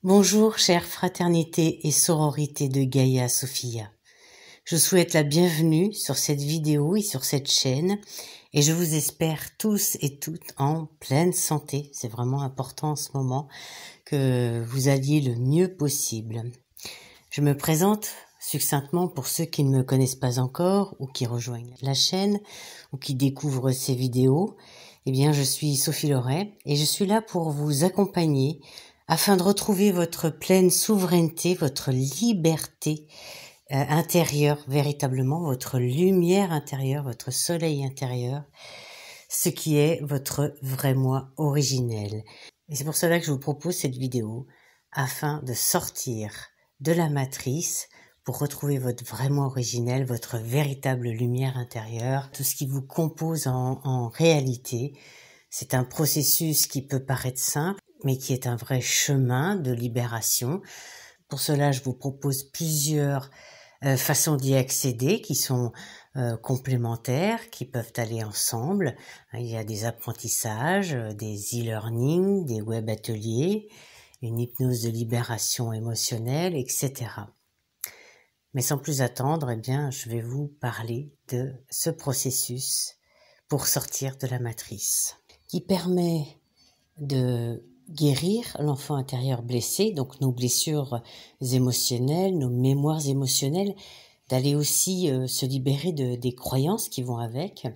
Bonjour, chère fraternité et sororité de Gaïa Sophia. Je vous souhaite la bienvenue sur cette vidéo et sur cette chaîne et je vous espère tous et toutes en pleine santé. C'est vraiment important en ce moment que vous alliez le mieux possible. Je me présente succinctement pour ceux qui ne me connaissent pas encore ou qui rejoignent la chaîne ou qui découvrent ces vidéos. Eh bien, je suis Sophie Loret et je suis là pour vous accompagner afin de retrouver votre pleine souveraineté, votre liberté intérieure, véritablement votre lumière intérieure, votre soleil intérieur, ce qui est votre vrai moi originel. Et c'est pour cela que je vous propose cette vidéo, afin de sortir de la matrice pour retrouver votre vrai moi originel, votre véritable lumière intérieure, tout ce qui vous compose en réalité. C'est un processus qui peut paraître simple, mais qui est un vrai chemin de libération. Pour cela, je vous propose plusieurs façons d'y accéder qui sont complémentaires, qui peuvent aller ensemble. Il y a des apprentissages, des e-learning, des web ateliers, une hypnose de libération émotionnelle, etc. Mais sans plus attendre, eh bien, je vais vous parler de ce processus pour sortir de la matrice, qui permet de guérir l'enfant intérieur blessé, donc nos blessures émotionnelles, nos mémoires émotionnelles, d'aller aussi se libérer des croyances qui vont avec.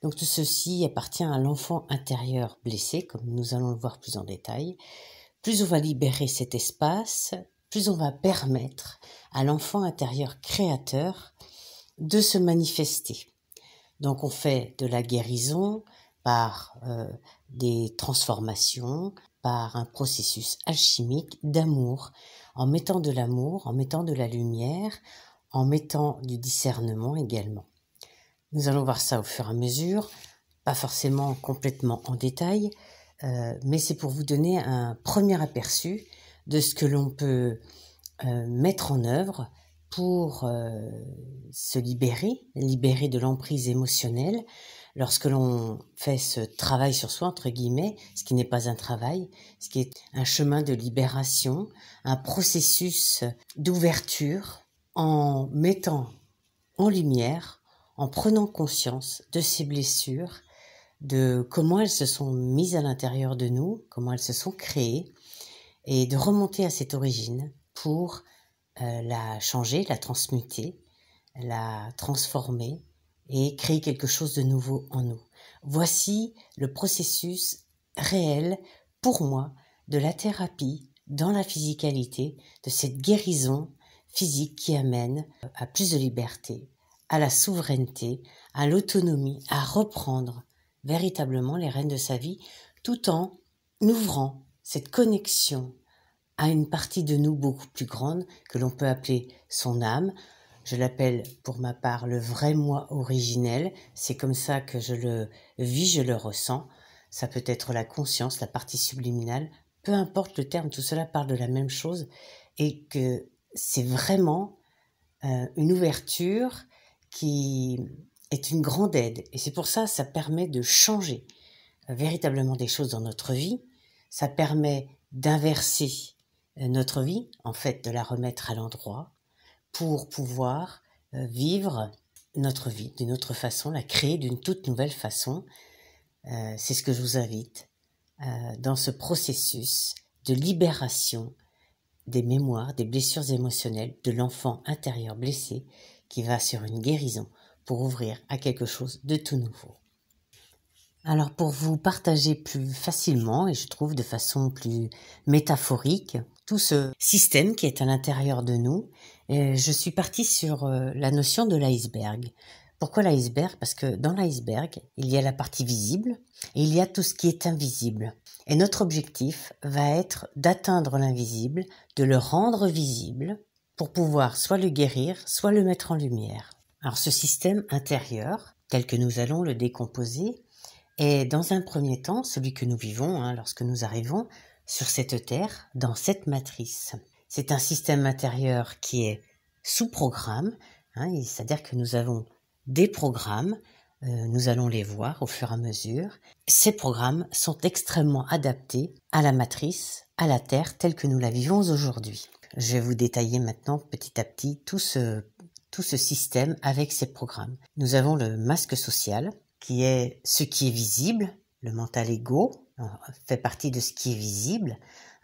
Donc tout ceci appartient à l'enfant intérieur blessé, comme nous allons le voir plus en détail. Plus on va libérer cet espace, plus on va permettre à l'enfant intérieur créateur de se manifester. Donc on fait de la guérison par des transformations, par un processus alchimique d'amour, en mettant de l'amour, en mettant de la lumière, en mettant du discernement également. Nous allons voir ça au fur et à mesure, pas forcément complètement en détail, mais c'est pour vous donner un premier aperçu de ce que l'on peut mettre en œuvre pour se libérer de l'emprise émotionnelle lorsque l'on fait ce travail sur soi, entre guillemets, ce qui n'est pas un travail, ce qui est un chemin de libération, un processus d'ouverture en mettant en lumière, en prenant conscience de ces blessures, de comment elles se sont mises à l'intérieur de nous, comment elles se sont créées, et de remonter à cette origine pour la changer, la transmuter, la transformer et créer quelque chose de nouveau en nous. Voici le processus réel, pour moi, de la thérapie dans la physicalité, de cette guérison physique qui amène à plus de liberté, à la souveraineté, à l'autonomie, à reprendre véritablement les rênes de sa vie, tout en ouvrant cette connexion à une partie de nous beaucoup plus grande que l'on peut appeler son âme. Je l'appelle pour ma part le vrai moi originel. C'est comme ça que je le vis, je le ressens. Ça peut être la conscience, la partie subliminale, peu importe le terme, tout cela parle de la même chose et que c'est vraiment une ouverture qui est une grande aide. Et c'est pour ça, ça permet de changer véritablement des choses dans notre vie. Ça permet d'inverser notre vie, en fait, de la remettre à l'endroit pour pouvoir vivre notre vie d'une autre façon, la créer d'une toute nouvelle façon. C'est ce que je vous invite dans ce processus de libération des mémoires, des blessures émotionnelles de l'enfant intérieur blessé qui va sur une guérison pour ouvrir à quelque chose de tout nouveau. Alors pour vous partager plus facilement et je trouve de façon plus métaphorique tout ce système qui est à l'intérieur de nous, je suis partie sur la notion de l'iceberg. Pourquoi l'iceberg? Parce que dans l'iceberg, il y a la partie visible et il y a tout ce qui est invisible. Et notre objectif va être d'atteindre l'invisible, de le rendre visible pour pouvoir soit le guérir, soit le mettre en lumière. Alors ce système intérieur, tel que nous allons le décomposer, est dans un premier temps celui que nous vivons lorsque nous arrivons sur cette terre, dans cette matrice. C'est un système intérieur qui est sous programme, c'est-à-dire que nous avons des programmes, nous allons les voir au fur et à mesure. Ces programmes sont extrêmement adaptés à la matrice à la Terre telle que nous la vivons aujourd'hui. Je vais vous détailler maintenant petit à petit tout ce système avec ses programmes. Nous avons le masque social, qui est ce qui est visible, le mental ego fait partie de ce qui est visible.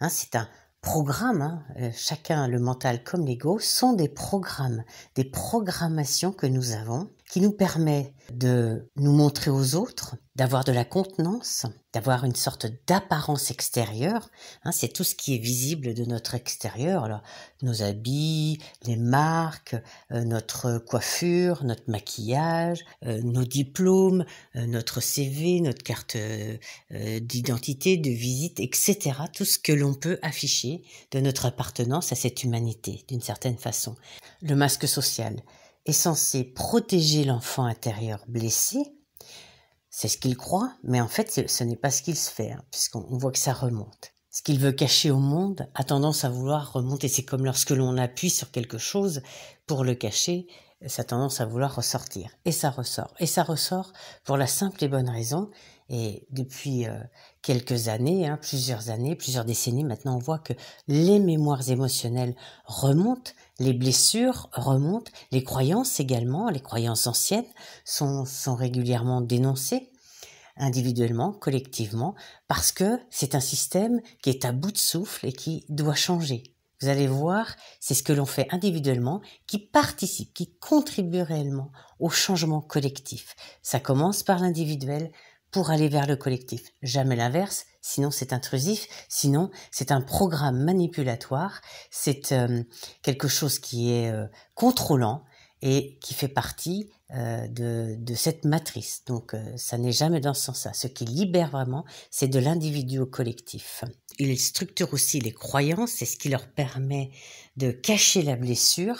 C'est un programme, chacun, le mental comme l'ego, sont des programmes, des programmations que nous avons, qui nous permet de nous montrer aux autres, d'avoir de la contenance, d'avoir une sorte d'apparence extérieure. C'est tout ce qui est visible de notre extérieur, alors, nos habits, les marques, notre coiffure, notre maquillage, nos diplômes, notre CV, notre carte d'identité, de visite, etc. Tout ce que l'on peut afficher de notre appartenance à cette humanité, d'une certaine façon. Le masque social est censé protéger l'enfant intérieur blessé. C'est ce qu'il croit, mais en fait, ce n'est pas ce qu'il se fait, puisqu'on voit que ça remonte. Ce qu'il veut cacher au monde a tendance à vouloir remonter. C'est comme lorsque l'on appuie sur quelque chose pour le cacher, ça a tendance à vouloir ressortir. Et ça ressort. Et ça ressort pour la simple et bonne raison. Et depuis quelques années, plusieurs décennies maintenant, on voit que les mémoires émotionnelles remontent, les blessures remontent, les croyances également, les croyances anciennes sont régulièrement dénoncées, individuellement, collectivement, parce que c'est un système qui est à bout de souffle et qui doit changer. Vous allez voir, c'est ce que l'on fait individuellement qui participe, qui contribue réellement au changement collectif. Ça commence par l'individuel pour aller vers le collectif. Jamais l'inverse, sinon c'est intrusif, sinon c'est un programme manipulatoire, c'est quelque chose qui est contrôlant et qui fait partie de cette matrice. Donc ça n'est jamais dans ce sens-là. Ce qui libère vraiment, c'est de l'individu au collectif. Il structure aussi les croyances, c'est ce qui leur permet de cacher la blessure,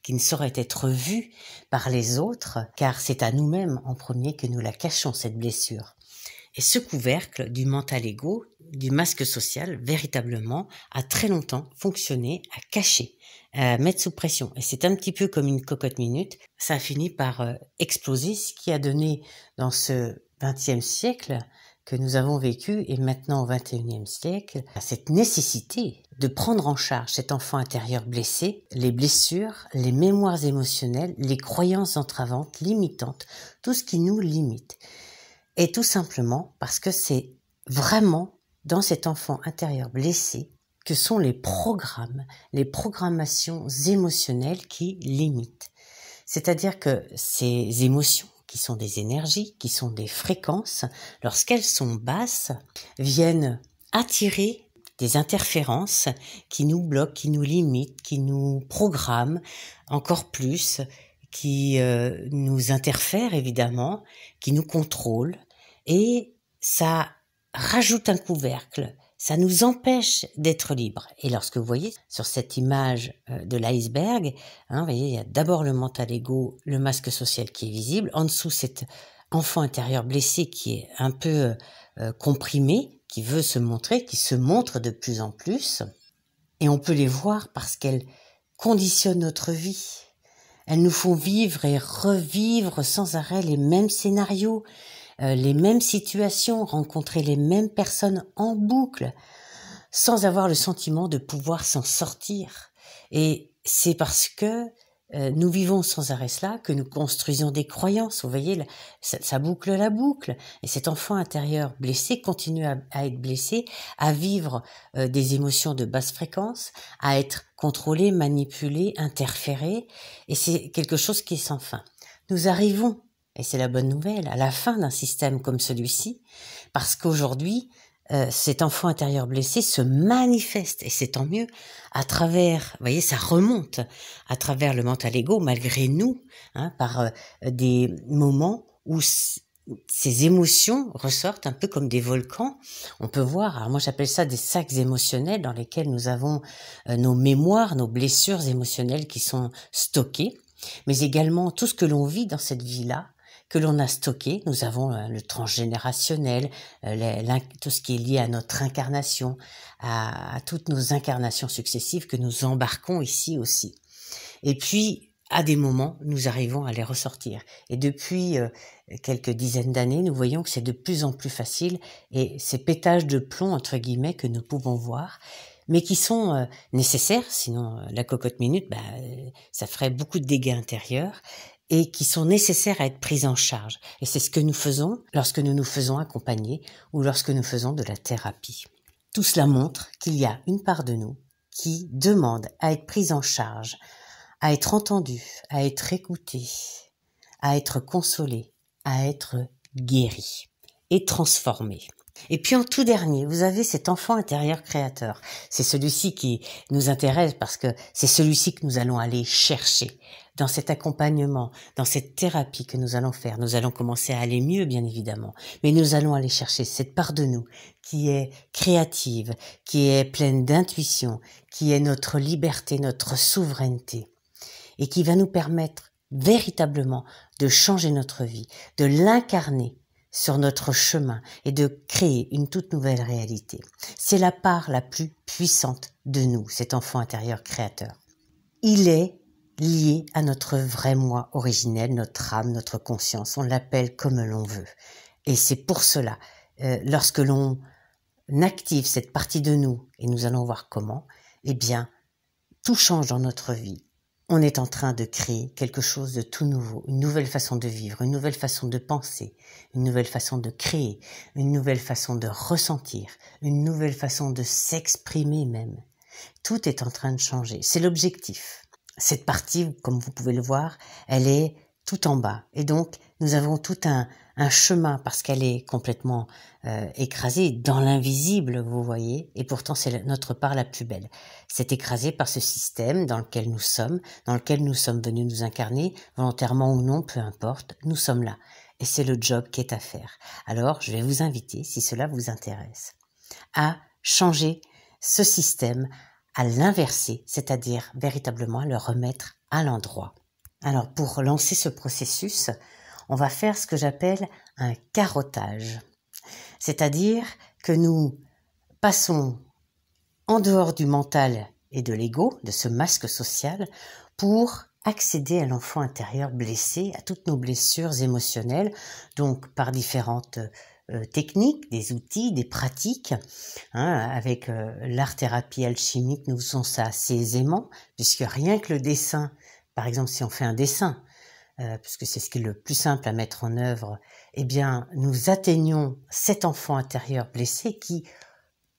qui ne saurait être vue par les autres, car c'est à nous-mêmes en premier que nous la cachons, cette blessure. Et ce couvercle du mental ego, du masque social, véritablement, a très longtemps fonctionné à cacher, à mettre sous pression. Et c'est un petit peu comme une cocotte minute. Ça a fini par exploser, ce qui a donné dans ce XXe siècle que nous avons vécu, et maintenant au XXIe siècle, cette nécessité de prendre en charge cet enfant intérieur blessé, les blessures, les mémoires émotionnelles, les croyances entravantes, limitantes, tout ce qui nous limite. Et tout simplement parce que c'est vraiment dans cet enfant intérieur blessé que sont les programmes, les programmations émotionnelles qui limitent. C'est-à-dire que ces émotions, qui sont des énergies, qui sont des fréquences, lorsqu'elles sont basses, viennent attirer des interférences qui nous bloquent, qui nous limitent, qui nous programment encore plus, qui nous interfèrent évidemment, qui nous contrôlent, et ça rajoute un couvercle, ça nous empêche d'être libres. Et lorsque vous voyez sur cette image de l'iceberg, vous voyez, il y a d'abord le mental ego, le masque social qui est visible, en dessous cet enfant intérieur blessé qui est un peu comprimé, qui veut se montrer, qui se montre de plus en plus, et on peut les voir parce qu'elles conditionnent notre vie. Elles nous font vivre et revivre sans arrêt les mêmes scénarios, les mêmes situations, rencontrer les mêmes personnes en boucle, sans avoir le sentiment de pouvoir s'en sortir. Et c'est parce que nous vivons sans arrêt cela que nous construisons des croyances. Vous voyez, ça boucle la boucle. Et cet enfant intérieur blessé continue à être blessé, à vivre des émotions de basse fréquence, à être contrôlé, manipulé, interféré. Et c'est quelque chose qui est sans fin. Nous arrivons, et c'est la bonne nouvelle, à la fin d'un système comme celui-ci, parce qu'aujourd'hui, cet enfant intérieur blessé se manifeste, et c'est tant mieux, à travers, vous voyez, ça remonte à travers le mental ego, malgré nous, par des moments où ces émotions ressortent un peu comme des volcans. On peut voir, alors moi j'appelle ça des sacs émotionnels dans lesquels nous avons nos mémoires, nos blessures émotionnelles qui sont stockées, mais également tout ce que l'on vit dans cette vie-là, que l'on a stocké. Nous avons le transgénérationnel, tout ce qui est lié à notre incarnation, à toutes nos incarnations successives que nous embarquons ici aussi. Et puis, à des moments, nous arrivons à les ressortir. Et depuis quelques dizaines d'années, nous voyons que c'est de plus en plus facile et ces pétages de plomb, entre guillemets, que nous pouvons voir, mais qui sont nécessaires, sinon la cocotte minute, ça ferait beaucoup de dégâts intérieurs, et qui sont nécessaires à être pris en charge. Et c'est ce que nous faisons lorsque nous nous faisons accompagner ou lorsque nous faisons de la thérapie. Tout cela montre qu'il y a une part de nous qui demande à être prise en charge, à être entendue, à être écoutée, à être consolée, à être guérie et transformée. Et puis en tout dernier, vous avez cet enfant intérieur créateur. C'est celui-ci qui nous intéresse parce que c'est celui-ci que nous allons aller chercher dans cet accompagnement, dans cette thérapie que nous allons faire. Nous allons commencer à aller mieux, bien évidemment, mais nous allons aller chercher cette part de nous qui est créative, qui est pleine d'intuition, qui est notre liberté, notre souveraineté, et qui va nous permettre véritablement de changer notre vie, de l'incarner sur notre chemin et de créer une toute nouvelle réalité. C'est la part la plus puissante de nous, cet enfant intérieur créateur. Il est lié à notre vrai moi originel, notre âme, notre conscience. On l'appelle comme l'on veut. Et c'est pour cela, lorsque l'on active cette partie de nous, et nous allons voir comment, eh bien, tout change dans notre vie. On est en train de créer quelque chose de tout nouveau, une nouvelle façon de vivre, une nouvelle façon de penser, une nouvelle façon de créer, une nouvelle façon de ressentir, une nouvelle façon de s'exprimer même. Tout est en train de changer. C'est l'objectif. Cette partie, comme vous pouvez le voir, elle est tout en bas. Et donc, nous avons tout un chemin parce qu'elle est complètement écrasée dans l'invisible, vous voyez, et pourtant c'est notre part la plus belle. C'est écrasé par ce système dans lequel nous sommes venus nous incarner, volontairement ou non, peu importe, nous sommes là. Et c'est le job qui est à faire. Alors, je vais vous inviter, si cela vous intéresse, à changer ce système, à l'inverser, c'est-à-dire véritablement à le remettre à l'endroit. Alors, pour lancer ce processus, on va faire ce que j'appelle un carottage. C'est-à-dire que nous passons en dehors du mental et de l'ego, de ce masque social, pour accéder à l'enfant intérieur blessé, à toutes nos blessures émotionnelles, donc par différentes techniques, des outils, des pratiques. Avec l'art-thérapie alchimique, nous faisons ça assez aisément, puisque rien que le dessin, par exemple si on fait un dessin, puisque c'est ce qui est le plus simple à mettre en œuvre, eh bien, nous atteignons cet enfant intérieur blessé qui,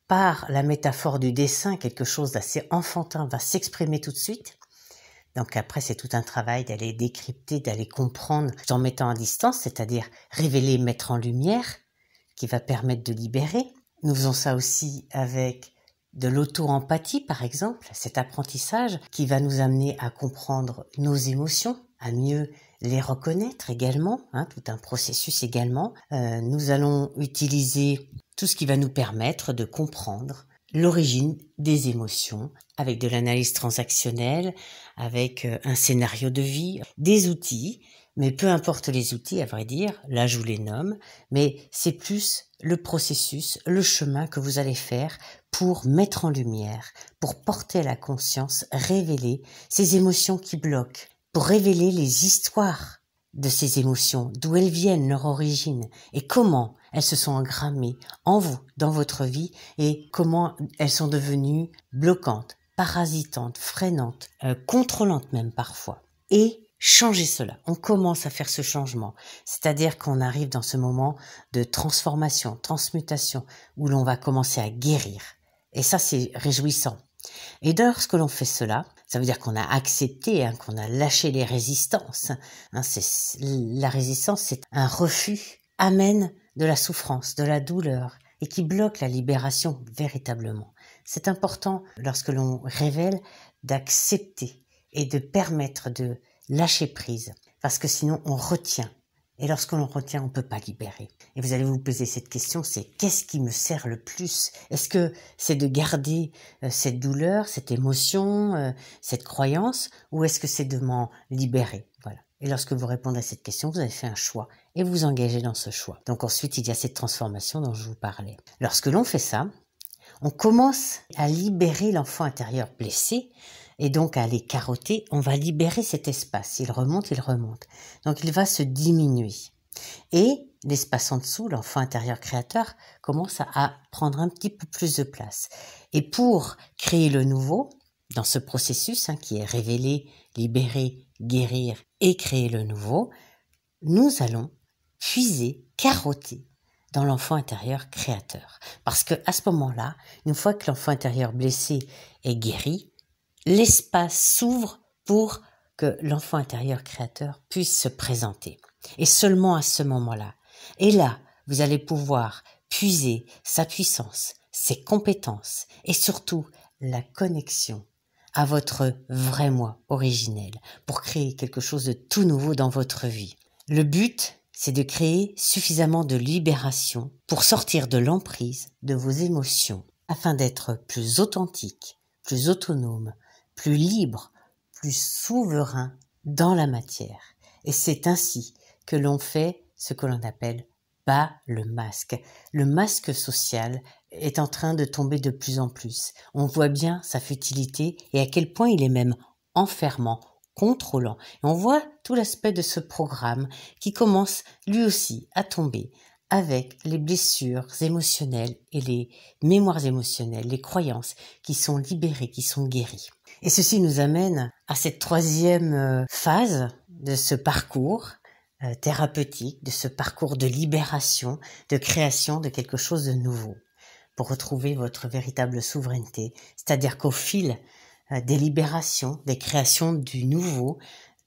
par la métaphore du dessin, quelque chose d'assez enfantin, va s'exprimer tout de suite. Donc après, c'est tout un travail d'aller décrypter, d'aller comprendre, tout en mettant à distance, c'est-à-dire révéler, mettre en lumière, qui va permettre de libérer. Nous faisons ça aussi avec de l'auto-empathie, par exemple, cet apprentissage qui va nous amener à comprendre nos émotions, à mieux les reconnaître également, tout un processus également. Nous allons utiliser tout ce qui va nous permettre de comprendre l'origine des émotions avec de l'analyse transactionnelle, avec un scénario de vie, des outils, mais peu importe les outils, à vrai dire, là je vous les nomme, mais c'est plus le processus, le chemin que vous allez faire pour mettre en lumière, pour porter à la conscience, révéler ces émotions qui bloquent, pour révéler les histoires de ces émotions, d'où elles viennent, leur origine, et comment elles se sont engrammées en vous, dans votre vie, et comment elles sont devenues bloquantes, parasitantes, freinantes, contrôlantes même parfois. Et changer cela. On commence à faire ce changement. C'est-à-dire qu'on arrive dans ce moment de transformation, transmutation, où l'on va commencer à guérir. Et ça, c'est réjouissant. Et lorsque l'on fait cela, ça veut dire qu'on a accepté, qu'on a lâché les résistances. La résistance, c'est un refus, amène de la souffrance, de la douleur, et qui bloque la libération véritablement. C'est important, lorsque l'on révèle, d'accepter et de permettre de lâcher prise, parce que sinon on retient. Et lorsque l'on retient, on ne peut pas libérer. Et vous allez vous poser cette question, c'est qu'est-ce qui me sert le plus? Est-ce que c'est de garder cette douleur, cette émotion, cette croyance, ou est-ce que c'est de m'en libérer? Voilà. Et lorsque vous répondez à cette question, vous avez fait un choix et vous vous engagez dans ce choix. Donc ensuite, il y a cette transformation dont je vous parlais. Lorsque l'on fait ça, on commence à libérer l'enfant intérieur blessé et donc à aller carotter, on va libérer cet espace. Il remonte. Donc il va se diminuer. Et l'espace en dessous, l'enfant intérieur créateur, commence à prendre un petit peu plus de place. Et pour créer le nouveau, dans ce processus qui est révéler, libérer, guérir et créer le nouveau, nous allons puiser, carotter dans l'enfant intérieur créateur. Parce que à ce moment-là, une fois que l'enfant intérieur blessé est guéri, l'espace s'ouvre pour que l'enfant intérieur créateur puisse se présenter. Et seulement à ce moment-là. Et là, vous allez pouvoir puiser sa puissance, ses compétences et surtout la connexion à votre vrai moi originel pour créer quelque chose de tout nouveau dans votre vie. Le but, c'est de créer suffisamment de libération pour sortir de l'emprise de vos émotions afin d'être plus authentique, plus autonome, plus libre, plus souverain dans la matière. Et c'est ainsi que l'on fait ce que l'on appelle bas le masque. Le masque social est en train de tomber de plus en plus. On voit bien sa futilité et à quel point il est même enfermant, contrôlant. Et on voit tout l'aspect de ce programme qui commence lui aussi à tomber avec les blessures émotionnelles et les mémoires émotionnelles, les croyances qui sont libérées, qui sont guéries. Et ceci nous amène à cette troisième phase de ce parcours thérapeutique, de ce parcours de libération, de création de quelque chose de nouveau, pour retrouver votre véritable souveraineté. C'est-à-dire qu'au fil des libérations, des créations du nouveau,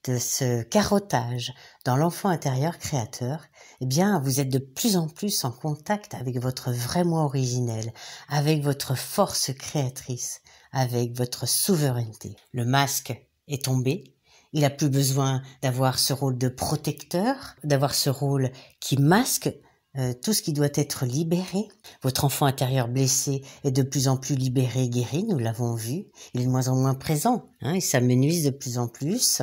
de ce carottage dans l'enfant intérieur créateur, eh bien, vous êtes de plus en plus en contact avec votre vrai moi originel, avec votre force créatrice, avec votre souveraineté. Le masque est tombé. Il n'a plus besoin d'avoir ce rôle de protecteur, d'avoir ce rôle qui masque tout ce qui doit être libéré. Votre enfant intérieur blessé est de plus en plus libéré, guéri, nous l'avons vu. Il est de moins en moins présent, il s'amenuise de plus en plus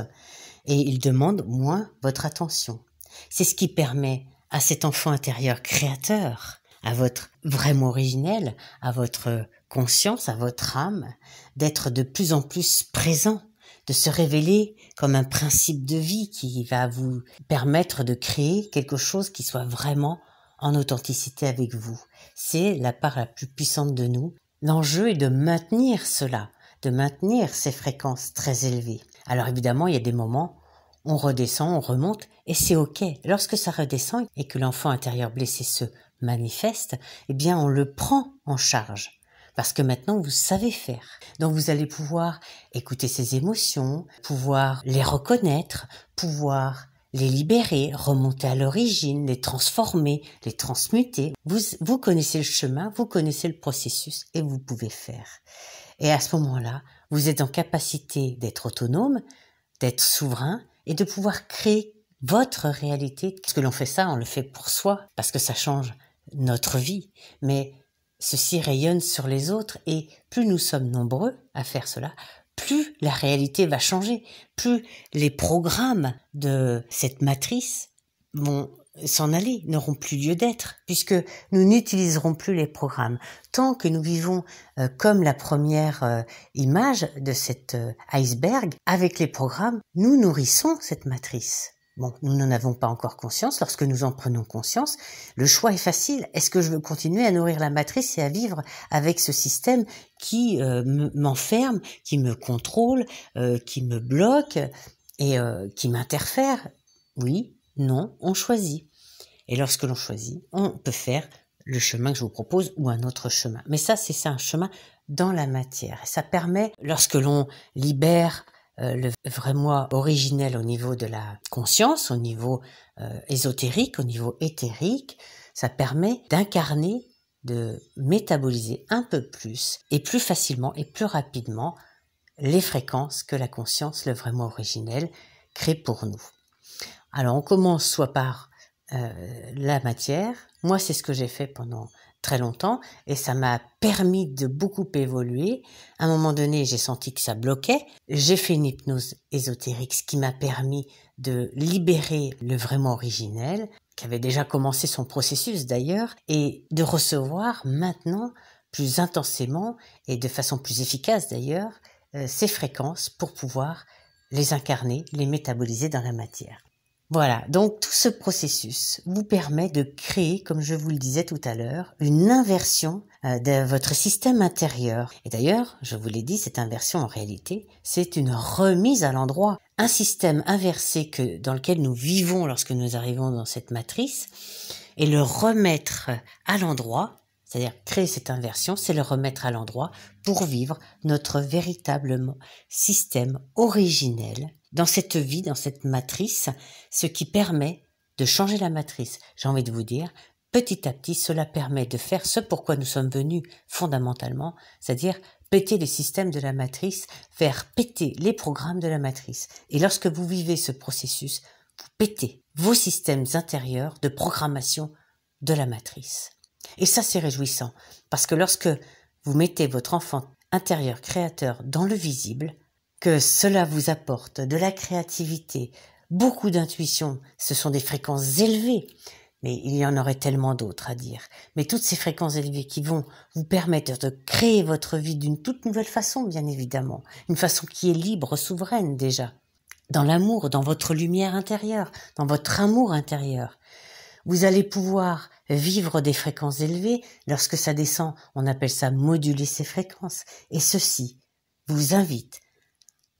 et il demande moins votre attention. C'est ce qui permet à cet enfant intérieur créateur, à votre vrai moi originel, à votre conscience, à votre âme, d'être de plus en plus présent, de se révéler comme un principe de vie qui va vous permettre de créer quelque chose qui soit vraiment en authenticité avec vous. C'est la part la plus puissante de nous. L'enjeu est de maintenir cela, de maintenir ces fréquences très élevées. Alors évidemment, il y a des moments, on redescend, on remonte, et c'est ok. Lorsque ça redescend et que l'enfant intérieur blessé se manifeste, eh bien on le prend en charge. Parce que maintenant, vous savez faire. Donc, vous allez pouvoir écouter ces émotions, pouvoir les reconnaître, pouvoir les libérer, remonter à l'origine, les transformer, les transmuter. Vous connaissez le chemin, vous connaissez le processus et vous pouvez faire. Et à ce moment-là, vous êtes en capacité d'être autonome, d'être souverain et de pouvoir créer votre réalité. Parce que l'on fait ça, on le fait pour soi, parce que ça change notre vie. Mais ceci rayonne sur les autres et plus nous sommes nombreux à faire cela, plus la réalité va changer, plus les programmes de cette matrice vont s'en aller, n'auront plus lieu d'être, puisque nous n'utiliserons plus les programmes. Tant que nous vivons comme la première image de cet iceberg, avec les programmes, nous nourrissons cette matrice. Bon, nous n'en avons pas encore conscience. Lorsque nous en prenons conscience, le choix est facile. Est-ce que je veux continuer à nourrir la matrice et à vivre avec ce système qui m'enferme, qui me contrôle, qui me bloque et qui m'interfère? Oui, non, on choisit. Et lorsque l'on choisit, on peut faire le chemin que je vous propose ou un autre chemin. Mais ça, c'est un chemin dans la matière. Et ça permet, lorsque l'on libère le vrai moi originel au niveau de la conscience, au niveau ésotérique, au niveau éthérique, ça permet d'incarner, de métaboliser un peu plus et plus facilement et plus rapidement les fréquences que la conscience, le vrai moi originel, crée pour nous. Alors on commence soit par la matière. Moi, c'est ce que j'ai fait pendant très longtemps et ça m'a permis de beaucoup évoluer. À un moment donné, j'ai senti que ça bloquait. J'ai fait une hypnose ésotérique, ce qui m'a permis de libérer le vrai moi originel, qui avait déjà commencé son processus d'ailleurs, et de recevoir maintenant plus intensément et de façon plus efficace d'ailleurs ces fréquences pour pouvoir les incarner, les métaboliser dans la matière. Voilà, donc tout ce processus vous permet de créer, comme je vous le disais tout à l'heure, une inversion de votre système intérieur. Et d'ailleurs, je vous l'ai dit, cette inversion en réalité, c'est une remise à l'endroit. Un système inversé dans lequel nous vivons lorsque nous arrivons dans cette matrice, et le remettre à l'endroit, c'est-à-dire créer cette inversion, c'est le remettre à l'endroit pour vivre notre véritable système originel dans cette vie, dans cette matrice, ce qui permet de changer la matrice. J'ai envie de vous dire, petit à petit, cela permet de faire ce pourquoi nous sommes venus fondamentalement, c'est-à-dire péter les systèmes de la matrice, faire péter les programmes de la matrice. Et lorsque vous vivez ce processus, vous pétez vos systèmes intérieurs de programmation de la matrice. Et ça, c'est réjouissant, parce que lorsque vous mettez votre enfant intérieur créateur dans le visible, que cela vous apporte de la créativité, beaucoup d'intuition, ce sont des fréquences élevées, mais il y en aurait tellement d'autres à dire. Mais toutes ces fréquences élevées qui vont vous permettre de créer votre vie d'une toute nouvelle façon, bien évidemment, une façon qui est libre, souveraine déjà, dans l'amour, dans votre lumière intérieure, dans votre amour intérieur. Vous allez pouvoir vivre des fréquences élevées. Lorsque ça descend, on appelle ça moduler ces fréquences. Et ceci vous invite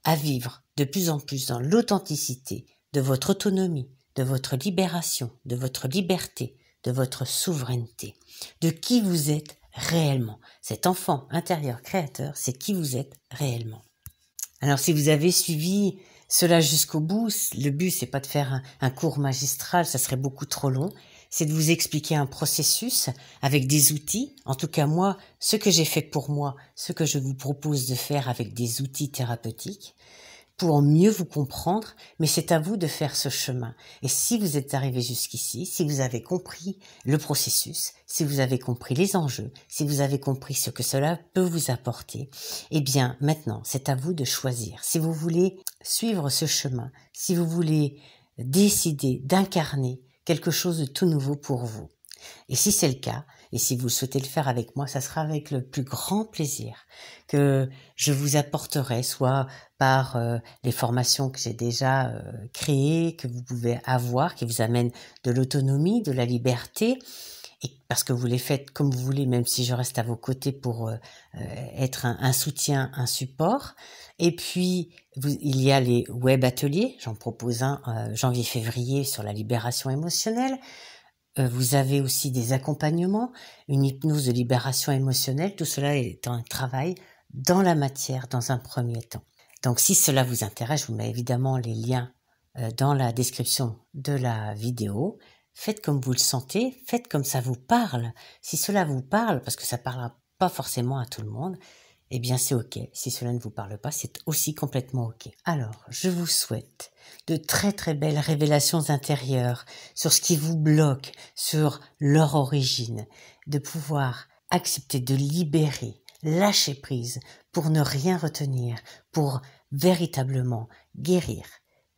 à vivre de plus en plus dans l'authenticité de votre autonomie, de votre libération, de votre liberté, de votre souveraineté, de qui vous êtes réellement. Cet enfant intérieur créateur, c'est qui vous êtes réellement. Alors si vous avez suivi cela jusqu'au bout, le but c'est pas de faire un cours magistral, ça serait beaucoup trop long, c'est de vous expliquer un processus avec des outils. En tout cas moi, ce que j'ai fait pour moi, ce que je vous propose de faire avec des outils thérapeutiques, pour mieux vous comprendre, mais c'est à vous de faire ce chemin. Et si vous êtes arrivé jusqu'ici, si vous avez compris le processus, si vous avez compris les enjeux, si vous avez compris ce que cela peut vous apporter, eh bien maintenant, c'est à vous de choisir. Si vous voulez suivre ce chemin, si vous voulez décider d'incarner quelque chose de tout nouveau pour vous. Et si c'est le cas, et si vous souhaitez le faire avec moi, ça sera avec le plus grand plaisir que je vous apporterai, soit par les formations que j'ai déjà créées, que vous pouvez avoir, qui vous amènent de l'autonomie, de la liberté, et parce que vous les faites comme vous voulez, même si je reste à vos côtés pour être un soutien, un support. Et puis, il y a les web ateliers, j'en propose un janvier-février sur la libération émotionnelle. Vous avez aussi des accompagnements, une hypnose de libération émotionnelle, tout cela est un travail dans la matière dans un premier temps. Donc si cela vous intéresse, je vous mets évidemment les liens dans la description de la vidéo. Faites comme vous le sentez, faites comme ça vous parle. Si cela vous parle, parce que ça ne parlera pas forcément à tout le monde, eh bien c'est ok. Si cela ne vous parle pas, c'est aussi complètement ok. Alors, je vous souhaite de très très belles révélations intérieures sur ce qui vous bloque, sur leur origine, de pouvoir accepter de libérer, lâcher prise pour ne rien retenir, pour véritablement guérir,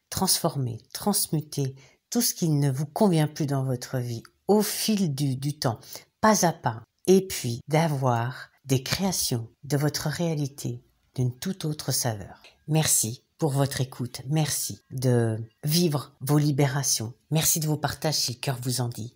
transformer, transmuter tout ce qui ne vous convient plus dans votre vie au fil du temps, pas à pas, et puis d'avoir des créations de votre réalité d'une toute autre saveur. Merci pour votre écoute, merci de vivre vos libérations, merci de vos partages si le cœur vous en dit.